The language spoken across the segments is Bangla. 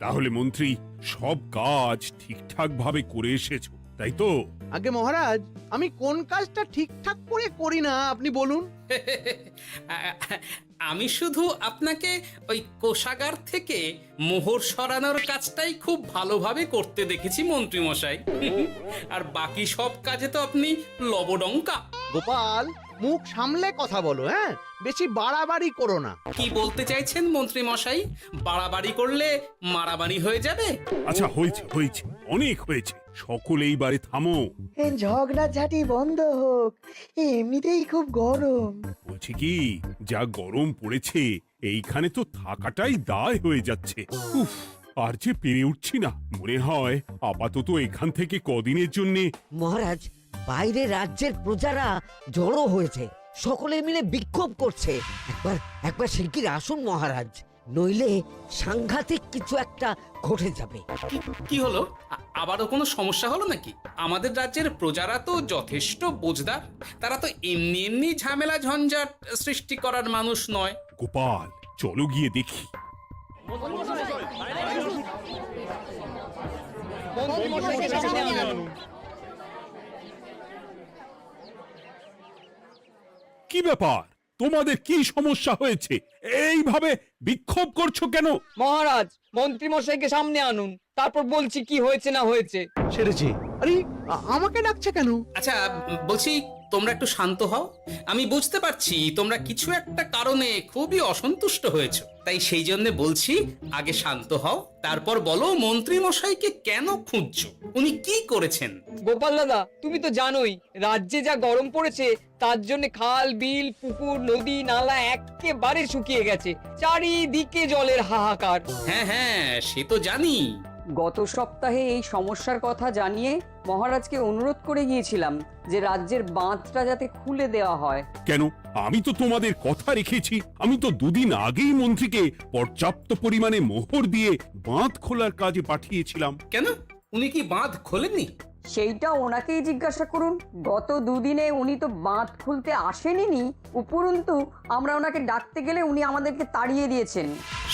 তাহলে মন্ত্রী সব কাজ ঠিকঠাক ভাবে করে এসেছো, তাই তো? আগে মহারাজ, আমি কোন কাজটা ঠিকঠাক করে করি না আপনি বলুন। আমি শুধু আপনাকে ওই কোষাগার থেকে মোহর সরানোর কাজটাই খুব ভালোভাবে করতে দেখেছি মন্ত্রী মশাই। আর বাকি সব কাজে তো আপনি লবডঙ্কা। গোপাল, মুখ সামলে কথা বলো, হ্যাঁ? বেশি বাড়াবাড়ি করো না। কি বলতে চাইছেন মন্ত্রী মশাই? বাড়াবাড়ি করলে মারামারি হয়ে যাবে? আচ্ছা, হয়েছে হয়েছে, অনেক হয়েছে, সকলে এইবারে থামো। ঝগড়াঝাটি বন্ধ হোক, এমনিতেই খুব গরম। বলছি কি, যা গরম পড়েছে এইখানে তো থাকাটাই দায় হয়ে যাচ্ছে। উফ, আর যে পেরে উঠছি না। মনে হয় আপাতত এখান থেকে কদিনের জন্য। মহারাজ, বাইরে রাজ্যের প্রজারা জড়ো হয়েছে, সকলে মিলে বিক্ষোভ করছে। একবার শিগগির আসুন মহারাজ, নইলে সাংঘাতিক কিছু একটা ঘটে যাবে। কি হলো? আবারও কোনো সমস্যা হলো নাকি? আমাদের রাজ্যের প্রজারা তো যথেষ্ট বোঝদার, তারা তো এমনি এমনি ঝামেলা ঝঞ্ঝাট সৃষ্টি করার মানুষ নয়। গোপাল, চলো গিয়ে দেখি। কি ব্যাপার, তোমাদের কি সমস্যা হয়েছে? এইভাবে বিক্ষোভ করছো কেন? মহারাজ, মন্ত্রী মশাইকে সামনে আনুন, তারপর বলছি কি হয়েছে না হয়েছে। সেরেছে। আরে, আমাকে ডাকছে কেন? আচ্ছা, বলছি তোমরা একটু শান্ত হও। আমি বুঝতে পারছি তোমরা কিছু একটা কারণে খুবই অসন্তুষ্ট হয়েছো, তাই সেই জন্য বলছি আগে শান্ত হও, তারপর বলো মন্ত্রী মশাইকে কেন খুঁজছো, উনি কি করেছেন? গোপাল দাদা, তুমি তো জানোই রাজ্যে যা গরম পড়েছে, তার জন্য খাল বিল পুকুর নদী নালা একেবারে শুকিয়ে গেছে, চারিদিকে জলের হাহাকার। হ্যাঁ হ্যাঁ, সে তো জানি। গত সপ্তাহে এই সমস্যার কথা জানিয়ে মহারাজকে অনুরোধ করে গিয়েছিলাম যে রাজ্যের বাঁধটা যাতে খুলে দেওয়া হয়। কেন? আমি তো তোমাদের কথা রেখেছি। আমি তো দুদিন আগেই মন্ত্রীকে পর্যাপ্ত পরিমাণে মোহর দিয়ে বাঁধ খোলার কাজে পাঠিয়েছিলাম। কেন, উনি কি বাঁধ খোলেননি? সেইটা ওনাকেই জিজ্ঞাসা করুন। গত দুদিনে উনি তো বাঁধ খুলতে আসেনি, উপরন্তু আমরা ওনাকে ডাকতে গেলে উনি আমাদেরকে তাড়িয়ে দিয়েছেন।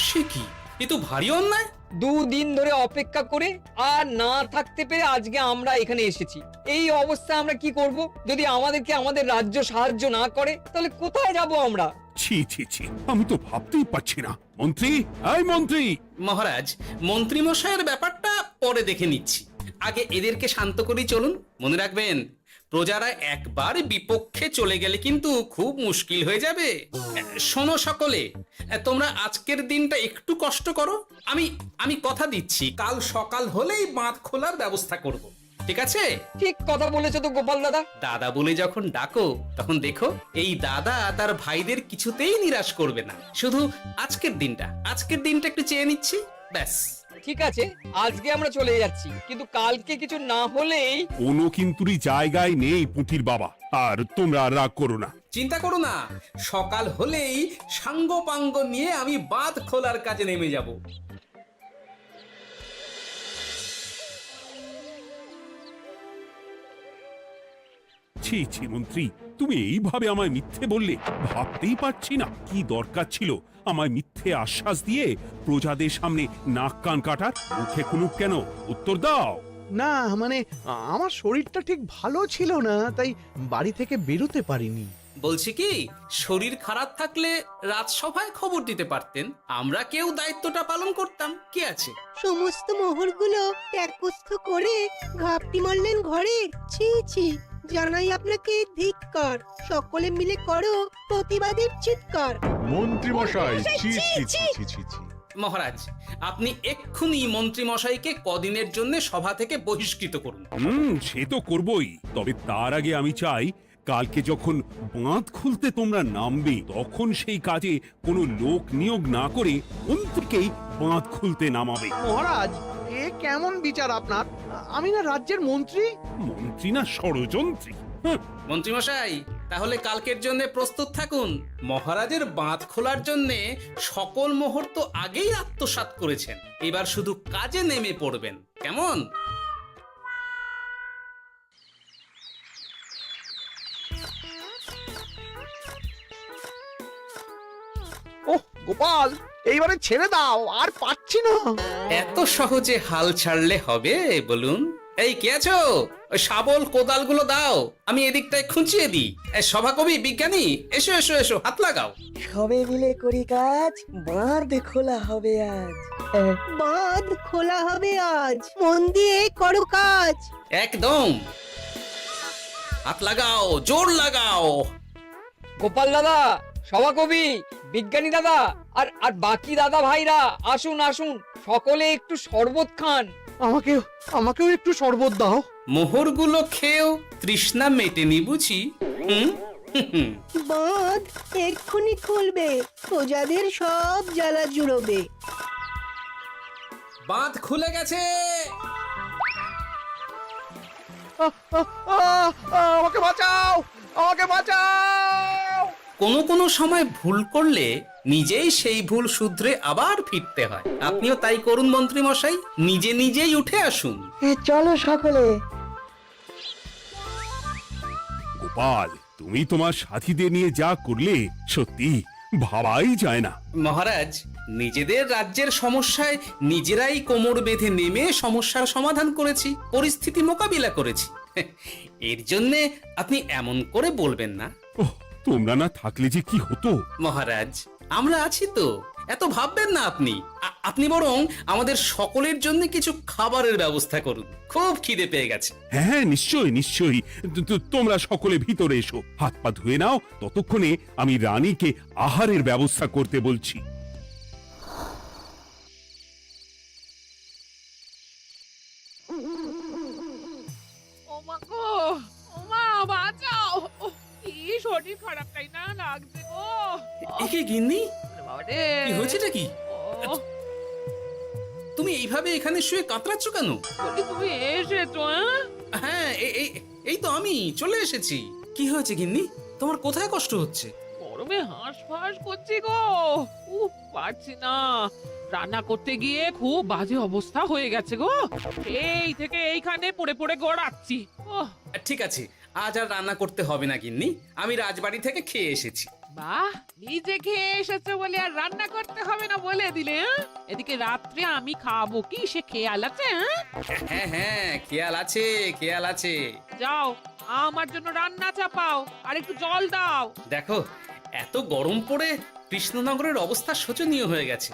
সে কি, এ তো ভারী অন্যায়। দুদিন ধরে অপেক্ষা করে আর না থাকতে পেরে আজকে আমরা এখানে এসেছি। এই অবস্থায় আমরা কি করব? যদি আমাদেরকে আমাদের রাজ্য সাহায্য না করে, তাহলে কোথায় যাব আমরা? ছি ছি ছি, আমি তো ভাবতেই পারছি না। মন্ত্রী, এই মন্ত্রী! মহারাজ, মন্ত্রী মশাইয়ের ব্যাপারটা পরে দেখে নিচ্ছি, আগে এদেরকে শান্ত করেই চলুন। মনে রাখবেন, প্রজারা একবার বিপক্ষে চলে গেলে কিন্তু খুব মুশকিল হয়ে যাবে। শোনো সকলে, তোমরা আজকের দিনটা একটু কষ্ট করো। আমি কথা দিচ্ছি, কাল সকাল হলেই বাঁধ খোলার ব্যবস্থা করব, ঠিক আছে? ঠিক কথা বলেছো তো গোপাল দাদা। দাদা বলে যখন ডাকো, তখন দেখো এই দাদা তার ভাইদের কিছুতেই নিরাশ করবে না। শুধু আজকের দিনটা একটু চেয়ে নিচ্ছি, ব্যাস। ঠিক আছে, আজকে আমরা চলে যাচ্ছি, কিন্তু কালকে কিছু না হলেই। কোনো কিন্তুরই জায়গায় নেই পুঁটির বাবা। আর তোমরা আর রাগ করো না। চিন্তা করো না, সকাল হলেই সাঙ্গ পাঙ্গ নিয়ে আমি বাঁধ খোলার কাজে নেমে যাব। ছি ছি মন্ত্রী, তুমি এইভাবে আমায় মিথ্যে বললে? ভাবতেই পারছি না কি দরকার ছিল আমায় মিথ্যে আশ্বাস দিয়ে প্রজাদের সামনে নাক কান কাটার। মুখে কুলুপ কেন? উত্তর দাও। না, মানে আমার শরীরটা ঠিক ভালো ছিল না, তাই বাড়ি থেকে বেরোতে পারিনি। বলছি কি, শরীর খারাপ থাকলে রাজসভায় খবর দিতে পারতেন, আমরা কেউ দায়িত্বটা পালন করতাম। কি আছে? সমস্ত মোহরগুলো একস্থ করে ঘাপটি মারলেন ঘরে। ছি ছি, জানাই আপনাকে ধিক্কার। সকলে মিলে করো প্রতিবাদের চিৎকার। মন্ত্রী মশাই, ছি ছি ছি ছি ছি ছি। মহারাজ, আপনি এক্ষুনি মন্ত্রী মশাইকে কদিনের জন্য সভা থেকে বহিষ্কৃত করুন। সে তো করবই, তবে তার আগে আমি চাই কালকে যখন বাঁধ খুলতে তোমরা নামবে, তখন সেই কাজে কোনো লোক নিয়োগ না করে মন্ত্রীকেই বাঁধ খুলতে নামাবে। মহারাজ, এ কেমন বিচার আপনার? আমি না রাজ্যের মন্ত্রী। মন্ত্রী না ষড়যন্ত্রী। মন্ত্রী মশাই, তাহলে কালকের জন্য প্রস্তুত থাকুন। মহারাজের বাঁধ খোলার জন্য সকল মোহর তো আগেই আত্মসাৎ করেছেন, এবার শুধু কাজে নেমে পড়বেন, কেমন? ওহ গোপাল, এইবারে ছেড়ে দাও, আর পারছি পারছি না। এত সহজে হাল ছাড়লে হবে বলুন? এই কে আছো? ওই শাবল কোদালগুলো দাও, আমি এদিকটায় খুঁচিয়ে দিই। সভাকবি, বিজ্ঞানী, এসো এসো এসো, হাত লাগাও। সবে মিলে করি কাজ, বাঁধ খোলা হবে আজ। বাঁধ খোলা হবে আজ, মন দিয়ে করো কাজ। একদম, হাত লাগাও, জোর লাগাও। গোপাল দাদা, সভাকবি, বিজ্ঞানী দাদা আর আর বাকি দাদা ভাইরা আসুন আসুন, সকলে একটু শরবত খান। আমাকেও একটু শরবত দাও। মোহরগুলো খেয়েও তৃষ্ণা মেটেনি বুঝি? হুম হুম। বাঁধ এক্ষুনি খুলবে, প্রজাদের সব জ্বালা জুড়োবে। বাঁধ খুলে গেছে। আমাকে বাঁচাও, আমাকে বাঁচাও। কোনো সময় ভুল করলে নিজেই সেই ভুল শুধরে আবার ফিরতে হয়। আপনিও তাই করুন মন্ত্রী মশাই, নিজে নিজেই উঠে আসুন। চলো সকলে। গোপাল, তুমি তোমার সাথীদের নিয়ে যা করলে সত্যি ভাবাই যায় না। মহারাজ, নিজেদের রাজ্যের সমস্যায় নিজেরাই কোমর বেঁধে নেমে সমস্যার সমাধান করেছি, পরিস্থিতি মোকাবিলা করেছি। এর জন্যে আপনি এমন করে বলবেন না। ওহ, তোমরা না থাকলে যে কি হতো। মহারাজ, আমরা আছি তো, এত ভাববেন না আপনি। আপনি বরং আমাদের সকলের জন্য কিছু খাবারের ব্যবস্থা করুন, খুব খিদে পেয়ে গেছে। হ্যাঁ, নিশ্চয়ই নিশ্চয়ই। তোমরা সকলে ভিতরে এসো, হাত পা ধুয়ে নাও। ততক্ষণে আমি রানীকে আহারের ব্যবস্থা করতে বলছি। ওমা গো, ওমা বাঁচাও, কি শরীর খারাপ তাই না লাগছে গো। একে গিন্নি, বাবারে, কি হয়েছেটা কি? ও, তুমি এইভাবে এখানে শুয়ে কাতরাচ্ছ কেন? বলি তুমি এসেছো? হ্যাঁ, এই তো আমি চলে এসেছি। কি হয়েছে গিন্নি? তোমার কোথায় কষ্ট হচ্ছে? গরমে হাঁসফাঁস করছি গো, পারছি না। রান্না করতে গিয়ে খুব বাজে অবস্থা হয়ে গেছে গো, এই থেকে এইখানে পড়ে পড়ে গড়াচ্ছি। ঠিক আছে, আজ আর রান্না করতে হবে না গিন্নি, আমি রাজবাড়ি থেকে খেয়ে এসেছি। বাহ, নিজে খেয়ে এসেছো বলে আর রান্না করতে হবে না বলে দিলে? এদিকে রাত্রে আমি খাবো কি সে খেয়াল আছে? হ্যাঁ হ্যাঁ, খেয়াল আছে, খেয়াল আছে। যাও, আমার জন্য রান্না চাপাও আর একটু জল দাও। দেখো, এত গরম পড়ে কৃষ্ণনগরের অবস্থা শোচনীয় হয়ে গেছে।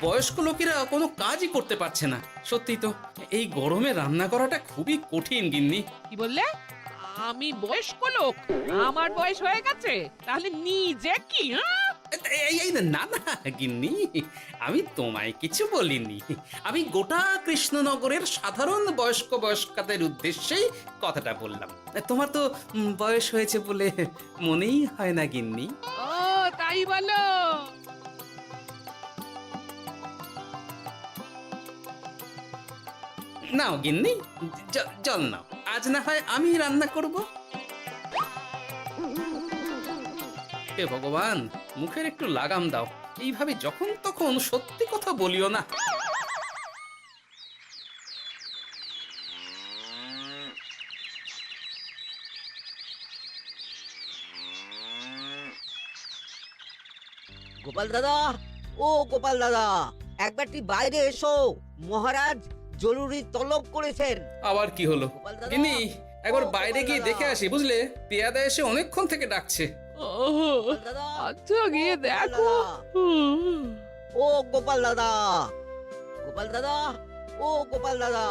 বয়স্ক লোকেরা কোনো কাজই করতে পারছে না। সত্যি তো, এই গরমে রান্না করাটা খুবই কঠিন গিন্নি। কি বললে? আমি বয়স্ক লোক? আমার বয়স হয়ে গেছে, তাহলে নিজে কি? এই না না গিন্নি, আমি তোমায় কিছু বলিনি। আমি গোটা কৃষ্ণনগরের সাধারণ বয়স্কাদের উদ্দেশ্যেই কথাটা বললাম। তোমার তো বয়স হয়েছে বলে মনেই হয় না গিন্নি। ও তাই বলো? নাও গিন্নি, জল নাও। আজ না হয় আমি রান্না করব। হে ভগবান, মুখের একটু লাগাম দাও। এইভাবে যখন তখন সত্যি কথা বলিও না। গোপাল দাদা, ও গোপাল দাদা, একবারটি বাইরে এসো। মহারাজ জরুরি তলব করেছেন। আবার কি হলো? গোপাল দাদা, গিন্নি, একবার ও বাইরে গোপাল গিয়ে দাদা। দেখে আসি বুঝলে, পেয়াদা এসে অনেকক্ষণ থেকে ডাকছে। গোপাল দাদা, আচ্ছা গিয়ে গোপাল দেখো। দাদা, ও গোপাল দাদা, গোপাল দাদা, ও গোপাল দাদা।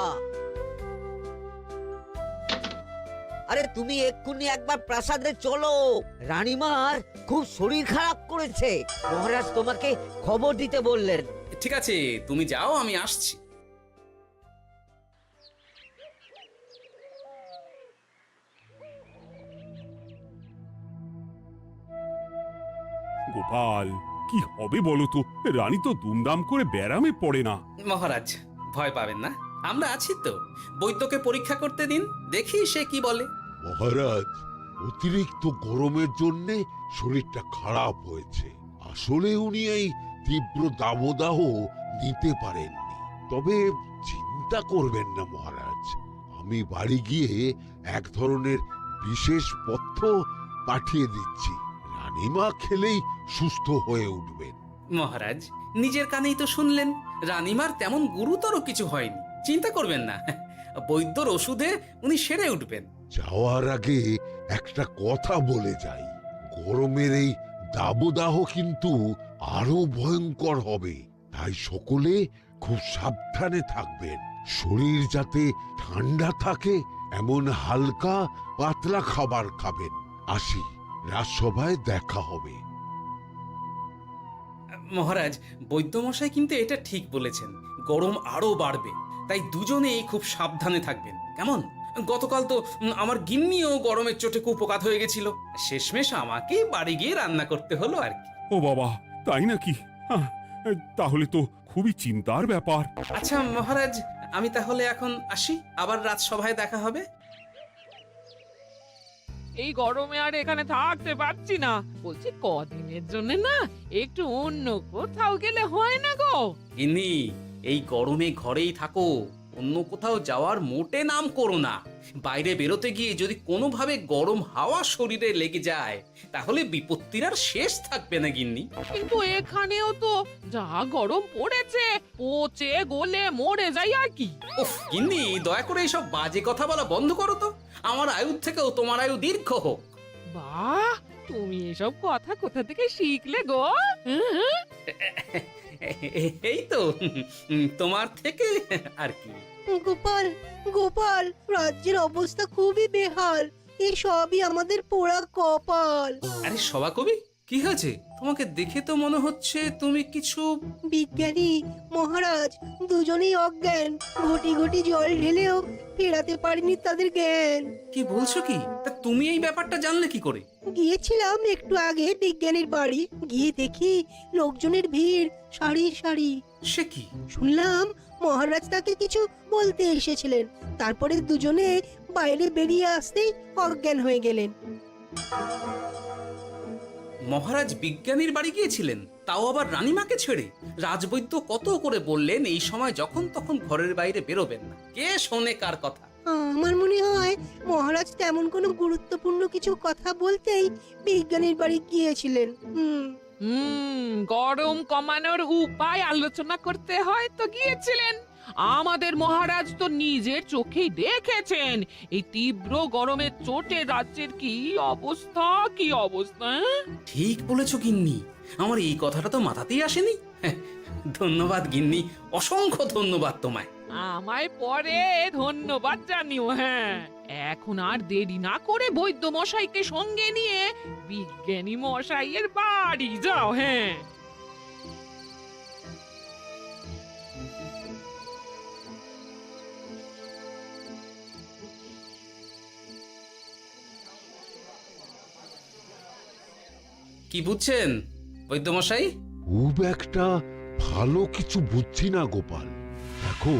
আরে তুমি এক্ষুনি একবার প্রাসাদে চলো, রানীমার খুব শরীর খারাপ করেছে। মহারাজ তোমাকে খবর দিতে বললেন। ঠিক আছে, তুমি যাও, আমি আসছি। গোপাল, কি হবে বলো তো? রানী তো দুমদাম করে ব্যারামে পড়ে না। মহারাজ, ভয় পাবেন না, আমরা আছি তো। বৈদ্যকে পরীক্ষা করতে দিন, দেখি সে কি বলে। মহারাজ, অতিরিক্ত গরমের জন্যে শরীরটা খারাপ হয়েছে। আসলে উনি এই তীব্র দাবদাহ নিতে পারেননি। তবে চিন্তা করবেন না মহারাজ, আমি বাড়ি গিয়ে এক ধরনের বিশেষ পথ্য পাঠিয়ে দিচ্ছি। রানীমা খেলেই সুস্থ হয়ে উঠবেন। মহারাজ, নিজের কানেই তো শুনলেন রানীমার তেমন গুরুতর কিছু হয়নি, চিন্তা করবেন না। বৈদ্যর ওষুধে উনি সেরে উঠবেন। যাওয়ার আগে একটা কথা বলে যাই, গরমের এই দাবদাহ কিন্তু আরো ভয়ঙ্কর হবে, তাই সকলে খুব সাবধানে থাকবেন। শরীর যাতে ঠান্ডা থাকে এমন হালকা পাতলা খাবার খাবেন। আসি, রাজসভায় দেখা হবে। মহারাজ, বৈদ্যমশাই কিন্তু এটা ঠিক বলেছেন, গরম আরো বাড়বে, তাই দুজনেই খুব সাবধানে থাকবেন, কেমন? গতকাল তো আমার গিন্নিও গরমের চোটে কুপোকাত হয়ে গেছিল, শেষমেশ আমাকে বাড়ি গিয়ে রান্না করতে হলো আর কি। ও বাবা, তাই নাকি? হ্যাঁ, তাহলে তো খুবই চিন্তার ব্যাপার। আচ্ছা মহারাজ, আমি তাহলে এখন আসি, আবার রাজসভায় দেখা হবে। এই গরমে আর এখানে থাকতে পারছি না, বলছি কদিনের জন্য না একটু অন্য কোথাও গেলে হয় না গো? গিন্নি, এই গরমে ঘরেই থাকো, অন্য কোথাও যাওয়ার মোটে নাম করো না। বাইরে বেরোতে গিয়ে যদি কোনোভাবে গরম হাওয়া শরীরে লেগে যায় তাহলে বিপত্তির আর শেষ থাকবে না গিন্নি। কিন্তু এখানেও তো যা গরম পড়েছে, পচে গলে মরে যাই আর কি। উফ গিন্নি, দয়া করে এইসব বাজে কথা বলা বন্ধ করো তো, আমার আয়ুর থেকেও তোমার আয়ু দীর্ঘ হোক। বাহ, তুমি এসব কথা কোথা থেকে শিখলে গো? হুম? এই তো তোমার থেকে আর কি। গোপাল, গোপাল, রাজ্যের অবস্থা খুবই বেহাল। এই সবই আমাদের পোড়া কপাল। আরে সভা কবি, কি হয়েছে? তোমাকে দেখে তো মনে হচ্ছে তুমি কিছু... বিজ্ঞানী মহারাজ দুজনেই অজ্ঞান, ঘটি ঘটি জল ঢেলেও ফেরাতে পারেনি তাদের জ্ঞান। কি বলছো কি? তা তুমি এই ব্যাপারটা জানলে কি করে? গিয়েছিলাম একটু আগে বিজ্ঞানীর বাড়ি, গিয়ে দেখি লোকজনের ভিড় সারি সারি। সে কি? শুনলাম মহারাজ তাকে কিছু বলতে এসেছিলেন, তারপরে দুজনে বাইরে বেরিয়ে আসতেই অজ্ঞান হয়ে গেলেন। মহারাজ বিজ্ঞানীর বাড়ি গিয়েছিলেন, তাও আবার রানীমাকে ছেড়ে? রাজবৈদ্য কত করে বললেন এই সময় যখন তখন ঘরের বাইরে বেরোবেন না, কে শোনে কার কথা? আমার মনে হয় মহারাজ তেমন কোনো গুরুত্বপূর্ণ কিছু কথা বলতেই বিজ্ঞানীর বাড়ি গিয়েছিলেন। গরম কমানোর উপায় আলোচনা করতে হয় তো গিয়েছিলেন। আমাদের মহারাজ তো নিজের চোখেই দেখেছেন এই তীব্র গরমের চোটে রাজ্যের কি অবস্থা, কি অবস্থা। ঠিক বলেছো গিন্নি, আমার এই কথাটা তো মাথাতেই আসেনি। ধন্যবাদ গিন্নি, অসংখ্য ধন্যবাদ তোমায়। আমায় পরে ধন্যবাদ জানিও। হ্যাঁ, এখন আর দেরি না করে বৈদ্য মশাইকে সঙ্গে নিয়ে বিজ্ঞানী মশাইয়ের বাড়ি যাও। হ্যাঁ, কি বুঝছেন বৈদ্যমশাই? খুব একটা ভালো কিছু বুঝছি না গোপাল। দেখো,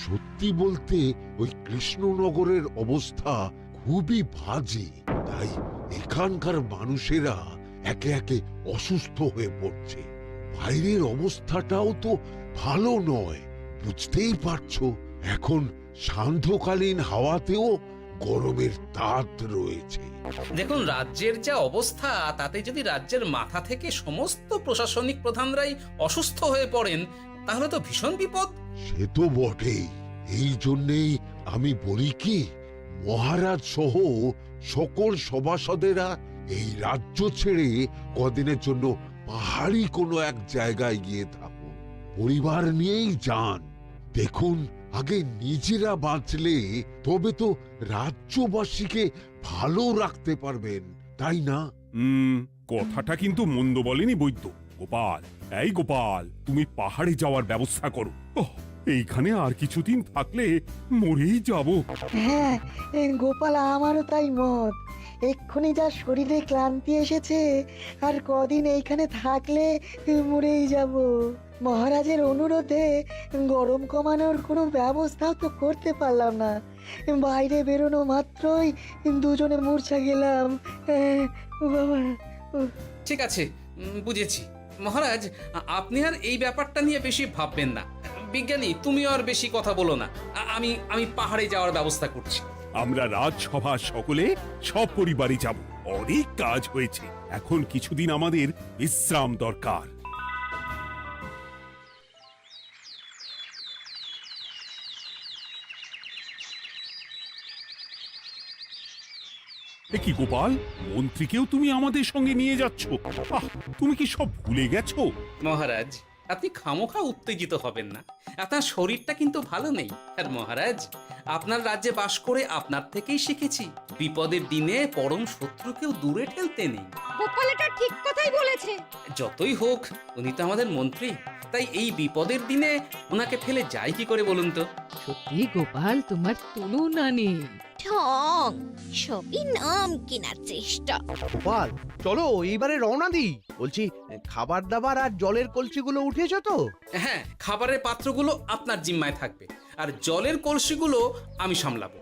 সত্যি বলতে ওই কৃষ্ণনগরের অবস্থা খুবই বাজে, তাই এখানকার মানুষেরা একে একে অসুস্থ হয়ে পড়ছে। বাইরের অবস্থাটাও তো ভালো নয়, বুঝতেই পারছো। এখন সান্ধ্যকালীন হাওয়াতেও গরমের তাত রয়েছে। দেখুন, রাজ্যের যা অবস্থা তাতে যদি রাজ্যের মাথা থেকে সমস্ত প্রশাসনিক প্রধানরাই অসুস্থ হয়ে পড়েন তাহলে তো ভীষণ বিপদ। সে তো বটেই, এই জন্যেই আমি বলি কি, মহারাজ সহ সকল সভাসদেরা এই রাজ্য ছেড়ে কদিনের জন্য পাহাড়ি কোনো এক জায়গায় গিয়ে থাকুন, পরিবার নিয়েই যান। দেখুন, আগে নিজেরা বাঁচলে তবে তো রাজ্যবাসীকে ভালো রাখতে পারবেন, তাই না? কথাটা কিন্তু মন্দ বলেনি বৈদ্য। গোপাল, এই গোপাল, তুমি পাহাড়ে যাওয়ার ব্যবস্থা করো। এইখানে আর কিছুদিন থাকলে মরেই যাব। হ্যাঁ গোপাল, আমারও তাই মত। এক্ষুনি যা শরীরে ক্লান্তি এসেছে, আর কদিন এইখানে থাকলে মরেই যাব। মহারাজের অনুরোধে গরম কমানোর কোনো ব্যবস্থাও তো করতে পারলাম না, বাইরে বেরোনো মাত্রই দুজনে মূর্ছা গেলাম। বাবা, ঠিক আছে, বুঝেছি। মহারাজ, আপনি আর এই ব্যাপারটা নিয়ে বেশি ভাববেন না। বিজ্ঞানী, তুমিও আর বেশি কথা বলো না। আমি পাহাড়ে যাওয়ার ব্যবস্থা করছি। আমরা রাজসভা সকলে সব পরিবারে যাব। অনেক কাজ হয়েছে, এখন কিছুদিন আমাদের বিশ্রাম দরকার। এ কি গোপাল, মন্ত্রীকেও তুমি আমাদের সঙ্গে নিয়ে যাচ্ছ? আহ, তুমি কি সব ভুলে গেছো? মহারাজ, আপনি খামোখা উত্তেজিত হবেন না। আপনার শরীরটা কিন্তু ভালো নেই। আর মহারাজ, আপনার রাজ্যে বাস করে আপনার থেকেই শিখেছি বিপদের দিনে পরম শত্রুকেও দূরে ঠেলতে নেই। গোপাল এটা ঠিক কথাই বলেছে। যতই হোক, উনি তো আমাদের মন্ত্রী, তাই এই বিপদের দিনে ওনাকে ফেলে যায় কি করে বলুন তো? সত্যি গোপাল, তোমার তুলনা নেই। ঠং, সবই নাম কেনার চেষ্টা। গোপাল, চলো এইবারে রওনা দিই। বলছি, খাবার দাবার আর জলের কলসিগুলো উঠেছো তো? হ্যাঁ, খাবারের পাত্রগুলো আপনার জিম্মায় থাকবে, আর জলের কলসিগুলো আমি সামলাবো।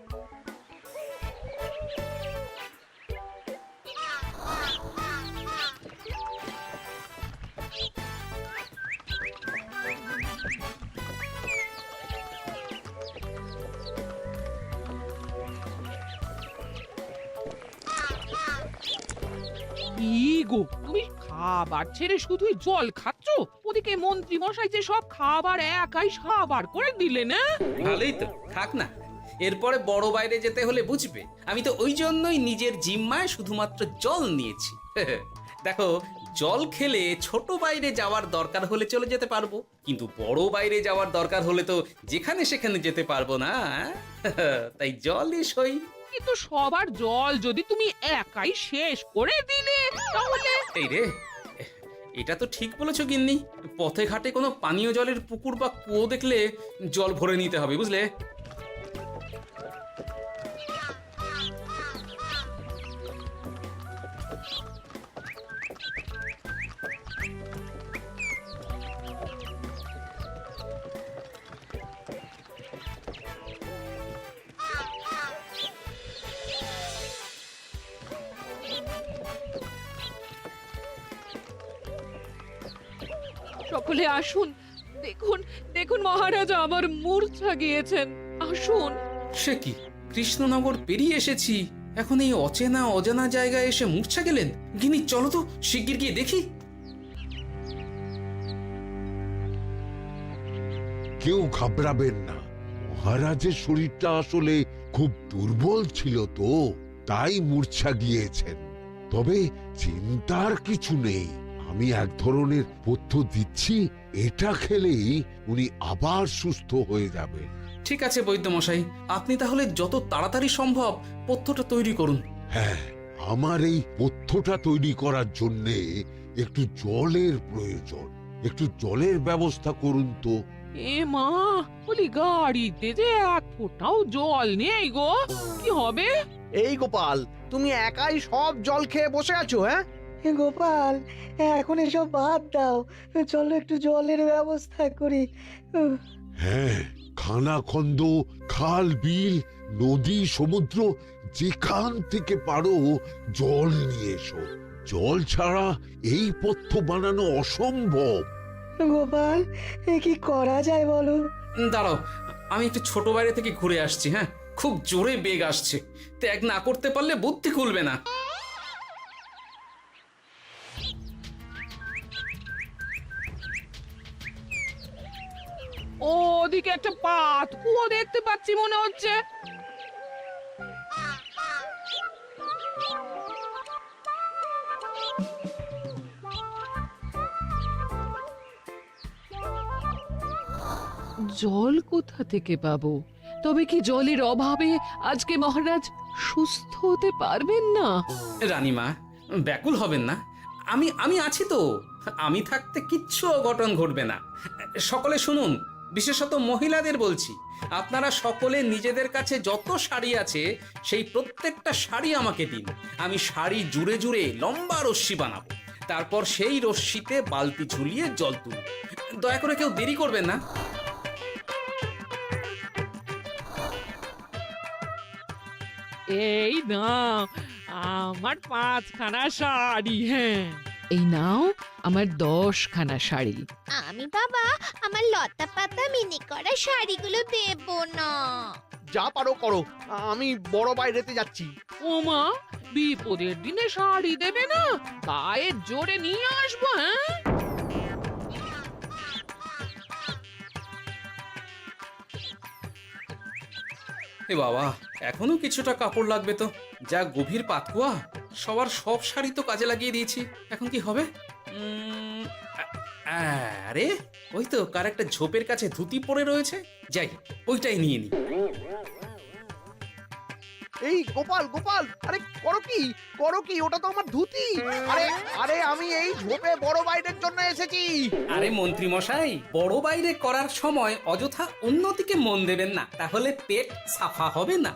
কি গো, তুমি খাবার ছেড়ে শুধুই জল খাচ্ছ? ওদিকে মন্ত্রী মশাই যে সব খাবার একাই সাবার করে দিলেন। না ভালোই তো, থাক না। এরপরে বড় বাইরে যেতে হলে বুঝবে। আমি তো ওই জন্যই নিজের জিম্মায় শুধুমাত্র জল নিয়েছি। দেখো, জল খেলে ছোট বাইরে যাওয়ার দরকার হলে চলে যেতে পারবো, কিন্তু বড় বাইরে যাওয়ার দরকার হলে তো যেখানে সেখানে যেতে পারবো না। তাই জলই সই। কিন্তু সবার জল যদি তুমি একাই শেষ করে দিলে, তাহলে এই রে, এটা তো ঠিক বলেছো গিন্নি। পথে ঘাটে কোনো পানীয় জলের পুকুর বা কুয়ো দেখলে জল ভরে নিতে হবে, বুঝলে? সকলে আসুন। দেখুন দেখুন, মহারাজ আবার মূর্ছা গিয়েছেন। আসুন। সে কি, কৃষ্ণনগর পেরিয়ে এসেছি, এখন এই অচেনা অজানা জায়গায় এসে মূর্ছা গেলেন? গিনি, চলো তো শিগগির গিয়ে দেখি। কেউ ঘাবড়াবেন না, মহারাজের শরীরটা আসলে খুব দুর্বল ছিল তো, তাই মূর্ছা গিয়েছেন। তবে চিন্তার কিছু নেই, আমি এক ধরনের পথ্য দিচ্ছি, এটা খেলেই উনি আবার সুস্থ হয়ে যাবেন। ঠিক আছে বৈদ্য মশাই, আপনি তাহলে যত তাড়াতাড়ি সম্ভব পথ্যটা তৈরি করুন। হ্যাঁ, আমার এই পথ্যটা তৈরি করার জন্য একটু জলের প্রয়োজন। একটু জলের ব্যবস্থা করুন তো। এ মা, বলি গাড়িতে যে এক ফোঁটাও জল নেই গো, কি হবে? এই গোপাল, তুমি একাই সব জল খেয়ে বসে আছো? হ্যাঁ গোপাল, এখন এসব বাদ দাও, চলো একটু জলের ব্যবস্থা করি। হ্যাঁ, খানাখন্দ, খাল, বিল, নদী, সমুদ্র, যেখান থেকে পারো জল নিয়ে এসো। জল ছাড়া এই পথ্য বানানো অসম্ভব। গোপাল, এ কি করা যায় বলো? দাঁড়াও, আমি একটু ছোট বাইরে থেকে ঘুরে আসছি। হ্যাঁ, খুব জোরে বেগ আসছে, ত্যাগ না করতে পারলে বুদ্ধি খুলবে না। ওদিকে একটা পাত কুয়ো দেখতে পাচ্ছি মনে হচ্ছে। জল কোথা থেকে পাবো? তবে কি জলের অভাবে আজকে মহারাজ সুস্থ হতে পারবেন না? রানীমা, ব্যাকুল হবেন না, আমি আমি আছি তো। আমি থাকতে কিচ্ছু অঘটন ঘটবে না। সকলে শুনুন, বিশেষত মহিলাদের বলছি, আপনারা সকলে নিজেদের কাছে যত শাড়ি আছে সেই প্রত্যেকটা শাড়ি আমাকে দিন। আমি শাড়ি জুড়ে জুড়ে লম্বা রশ্মি বানাবো, তারপর সেই রশ্মিতে বালতি ঝুলিয়ে জল তুলব। দয়া করে কেউ দেরি করবেন না। এই নাও আমার 5খানা শাড়ি। হ্যাঁ, এই নাও আমার 10খানা শাড়ি। আমি বাবা আমার লতা পাতা মিনি করা শাড়িগুলো দেব না। যা পারো করো, আমি বড় বাইরেতে যাচ্ছি। ওমা, বিপদের দিনে শাড়ি দেবে না? গায়ের জোরে নিয়ে আসবো। হ্যাঁ, এ বাবা, এখনো কিছুটা কাপড় লাগবে তো। যা গভীর পাতকুয়া, সবার সব শাড়ি তো কাজে লাগিয়ে দিয়েছি, এখন কি হবে? আরে ওই তো কার একটা ঝোপের কাছে ধুতি পড়ে রয়েছে, যাই ওইটাই নিয়ে নি। এই গোপাল গোপাল, আরে করো কি, ওটা তো আমার ধুতি। আরে আরে আমি এই ঝোপে বড় বাইরের জন্য এসেছি। আরে মন্ত্রী মশাই, বড় বাইরে করার সময় অযথা অন্যদিকে মন দেবেন না, তাহলে পেট সাফা হবে না।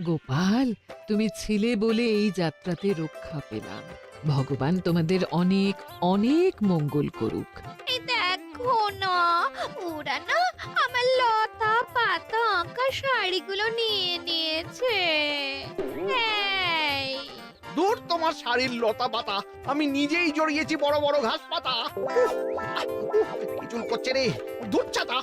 গোপাল, তুমি ছিলে বলে এই যাত্রাতে রক্ষা পেলাম। ভগবান তোমাদের অনেক অনেক মঙ্গল করুক। এই দেখো না, ওরা না আমার লতা পাতা আঁকা শাড়িগুলো নিয়ে নিয়েছে। এই, দূর তোমার শাড়ির লতা পাতা, আমি নিজেই জড়িয়েছি বড় বড় ঘাস পাতা। চুল করছে রে, দূর ছাতা।